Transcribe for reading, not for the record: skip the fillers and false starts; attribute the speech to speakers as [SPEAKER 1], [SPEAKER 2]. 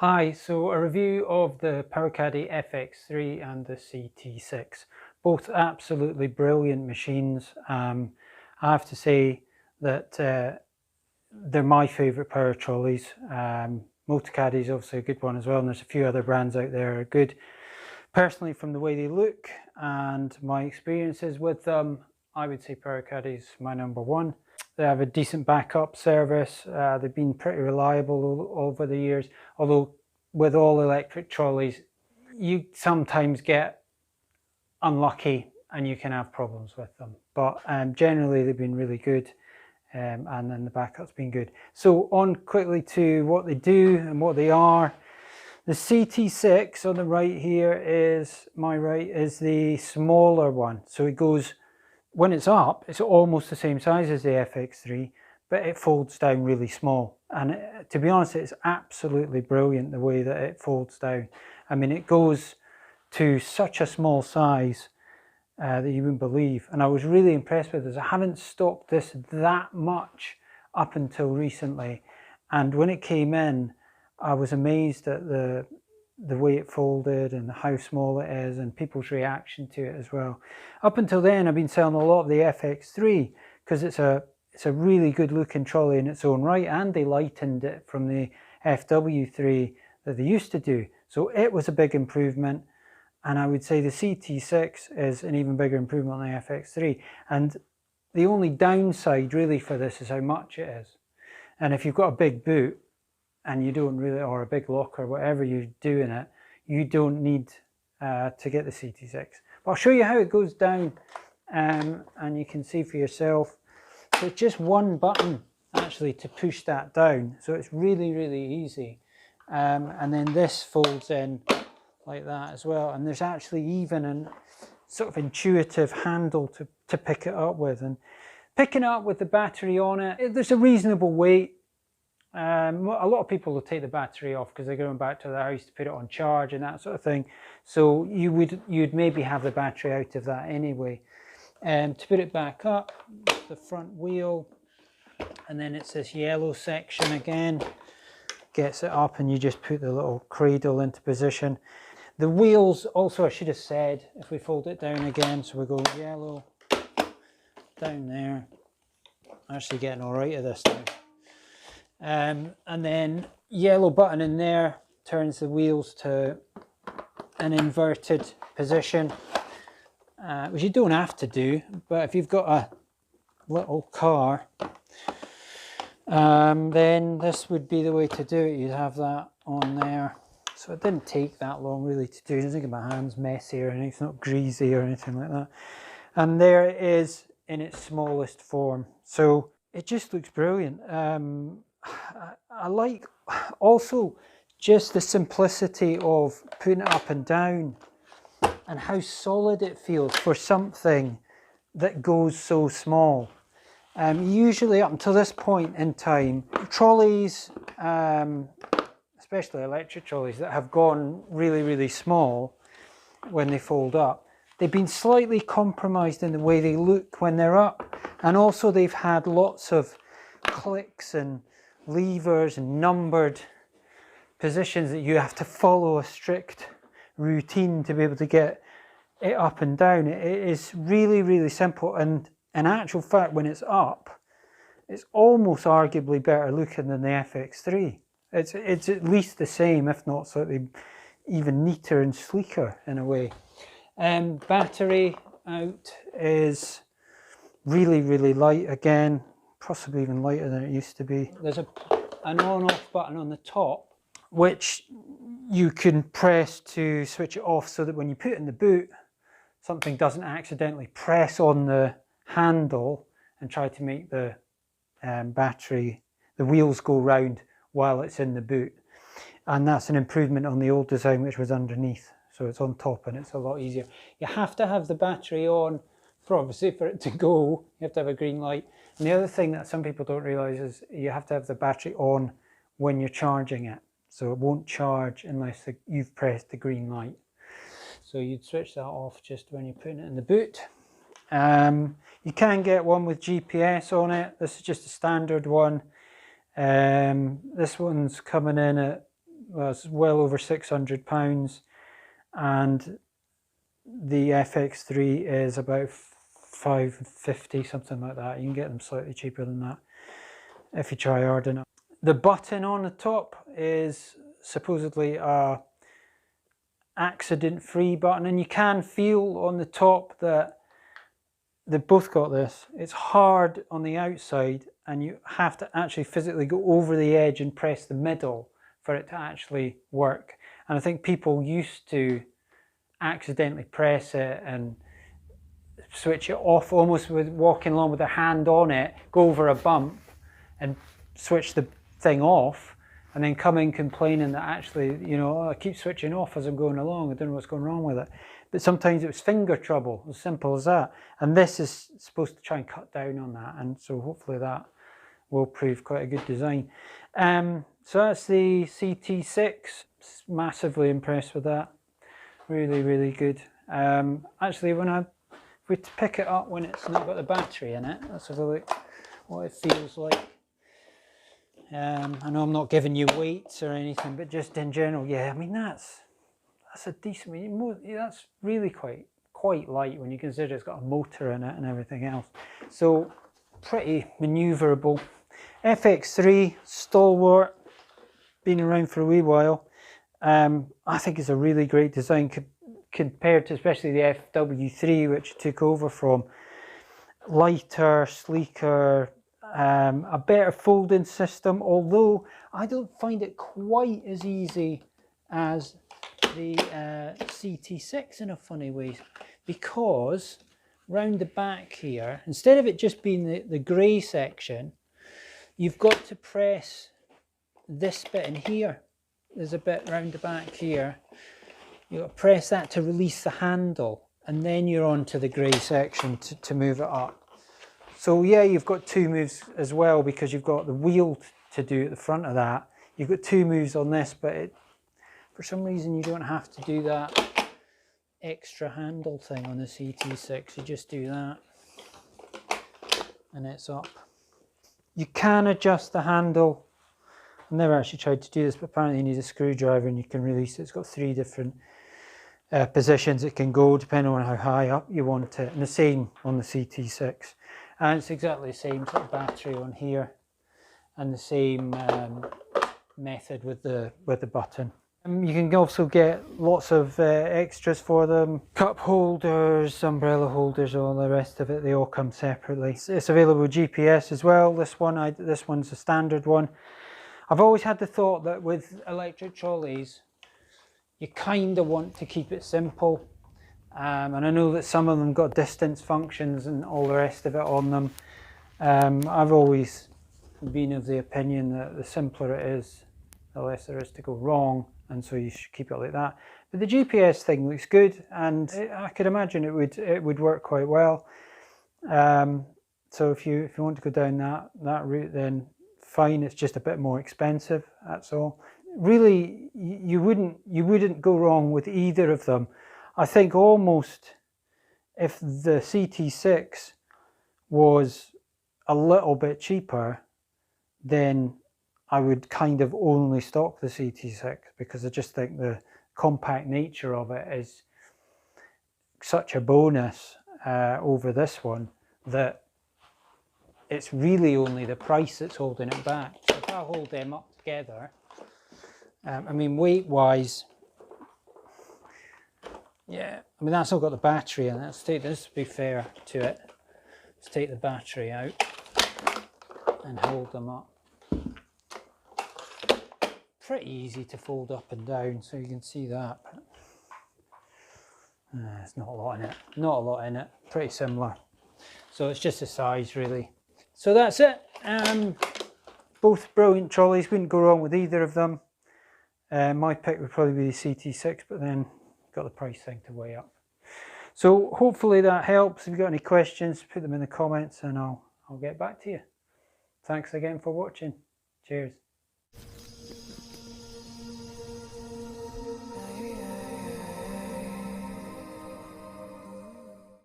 [SPEAKER 1] Hi, so a review of the Powakaddy FX3 and the CT6. Both absolutely brilliant machines. I have to say that they're my favourite power trolleys. Powakaddy is obviously a good one as well, and there's a few other brands out there that are good. Personally, from the way they look and my experiences with them, I would say Powakaddy is my number one. They have a decent backup service. They've been pretty reliable over the years, although with all electric trolleys, you sometimes get unlucky and you can have problems with them. But generally, they've been really good, and then the backup's been good. So on quickly to what they do and what they are. The CT6 on the right here is, is the smaller one. So it goes, when it's up, it's almost the same size as the FX3, but it folds down really small. And to be honest, it's absolutely brilliant the way that it folds down. I mean, it goes to such a small size that you wouldn't believe. And I was really impressed with this. I haven't stocked this that much up until recently. And when it came in, I was amazed at the way it folded and how small it is and people's reaction to it as well. Up until then, I've been selling a lot of the FX3 because it's a really good looking trolley in its own right, and they lightened it from the FW3 that they used to do. So it was a big improvement, and I would say the CT6 is an even bigger improvement on the FX3. And the only downside really for this is how much it is. And if you've got a big boot, and you don't really, or a big locker, whatever you do in it, you don't need to get the CT6. But I'll show you how it goes down, and you can see for yourself. So it's just one button actually to push that down. So it's really, really easy. And then this folds in like that as well. And there's actually even a sort of intuitive handle to pick it up with. And picking it up with the battery on it, there's a reasonable weight. A lot of people will take the battery off because they're going back to their house to put it on charge and that sort of thing. So you'd maybe have the battery out of that anyway. To put it back up, the front wheel, and then it's this yellow section again, gets it up, and you just put the little cradle into position. The wheels also, I should have said, if we fold it down again, so we go yellow down there. Actually getting all right at this now. And then yellow button in there turns the wheels to an inverted position, which you don't have to do, but if you've got a little car, then this would be the way to do it. You'd have that on there. So it didn't take that long really to do. I don't think my hand's messy or anything, it's not greasy or anything like that. And there it is in its smallest form. So it just looks brilliant. I like also just the simplicity of putting it up and down and how solid it feels for something that goes so small. Usually up until this point in time, trolleys, especially electric trolleys that have gone really, really small when they fold up, they've been slightly compromised in the way they look when they're up, and also they've had lots of clicks and levers and numbered positions that you have to follow a strict routine to be able to get it up and down. It is really, really simple, and in actual fact, when it's up, it's almost arguably better looking than the FX3. It's at least the same, if not slightly even neater and sleeker in a way. Battery out is really, really light again, possibly even lighter than it used to be. There's an on-off button on the top, which you can press to switch it off so that when you put it in the boot, something doesn't accidentally press on the handle and try to make the wheels go round while it's in the boot. And that's an improvement on the old design, which was underneath. So it's on top and it's a lot easier. You have to have the battery on, obviously, for it to go. You have to have a green light. And the other thing that some people don't realise is you have to have the battery on when you're charging it. So it won't charge unless you've pressed the green light. So you'd switch that off just when you're putting it in the boot. You can get one with GPS on it. This is just a standard one. This one's coming in at well, it's well over £600, and the FX3 is about £550, something like that. You can get them slightly cheaper than that if you try hard enough. The button on the top is supposedly a accident-free button, and you can feel on the top that they've both got this. It's hard on the outside, and you have to actually physically go over the edge and press the middle for it to actually work. And I think people used to accidentally press it and switch it off, almost with walking along with their hand on it, go over a bump and switch the thing off, and then come in complaining that actually, you know, oh, I keep switching off as I'm going along, I don't know what's going wrong with it. But sometimes it was finger trouble, as simple as that. And this is supposed to try and cut down on that, and so hopefully that will prove quite a good design. So that's the CT6. Massively impressed with that. Really, really good. Actually, if we pick it up when it's not got the battery in it, let's have a look what it feels like. I know I'm not giving you weights or anything, but just in general, yeah, I mean that's a decent, that's really quite light when you consider it's got a motor in it and everything else. So pretty manoeuvrable. FX3, stalwart, been around for a wee while. I think it's a really great design compared to especially the FW3, which it took over from. Lighter, sleeker, a better folding system, although I don't find it quite as easy as the CT6 in a funny way, because round the back here, instead of it just being the grey section, you've got to press this bit in here. There's a bit round the back here. You've got to press that to release the handle, and then you're on to the grey section to move it up. So yeah, you've got two moves as well, because you've got the wheel to do at the front of that. You've got two moves on this, but for some reason you don't have to do that extra handle thing on the CT6. You just do that and it's up. You can adjust the handle. I've never actually tried to do this, but apparently you need a screwdriver and you can release it. It's got 3 different positions it can go depending on how high up you want it, and the same on the CT6. And it's exactly the same sort of battery on here, and the same method with the button. You can also get lots of extras for them: cup holders, umbrella holders, all the rest of it. They all come separately. It's available with GPS as well. This one's a standard one. I've always had the thought that with electric trolleys, you kind of want to keep it simple. And I know that some of them got distance functions and all the rest of it on them. I've always been of the opinion that the simpler it is, the less there is to go wrong, and so you should keep it like that. But the GPS thing looks good, and I could imagine it would work quite well. So if you want to go down that route, then fine. It's just a bit more expensive, that's all. Really, you wouldn't go wrong with either of them. I think almost if the CT6 was a little bit cheaper, then I would kind of only stock the CT6, because I just think the compact nature of it is such a bonus over this one, that it's really only the price that's holding it back. So if I hold them up together, I mean, weight-wise, yeah, I mean, that's all got the battery in it. Let's take this, to be fair to it. Let's take the battery out and hold them up. Pretty easy to fold up and down, so you can see that. There's not a lot in it. Not a lot in it. Pretty similar. So it's just the size, really. So that's it. Both brilliant trolleys. Wouldn't go wrong with either of them. My pick would probably be the CT6, but then got the price thing to weigh up. So hopefully that helps. If you've got any questions, put them in the comments and I'll get back to you. Thanks again for watching. Cheers.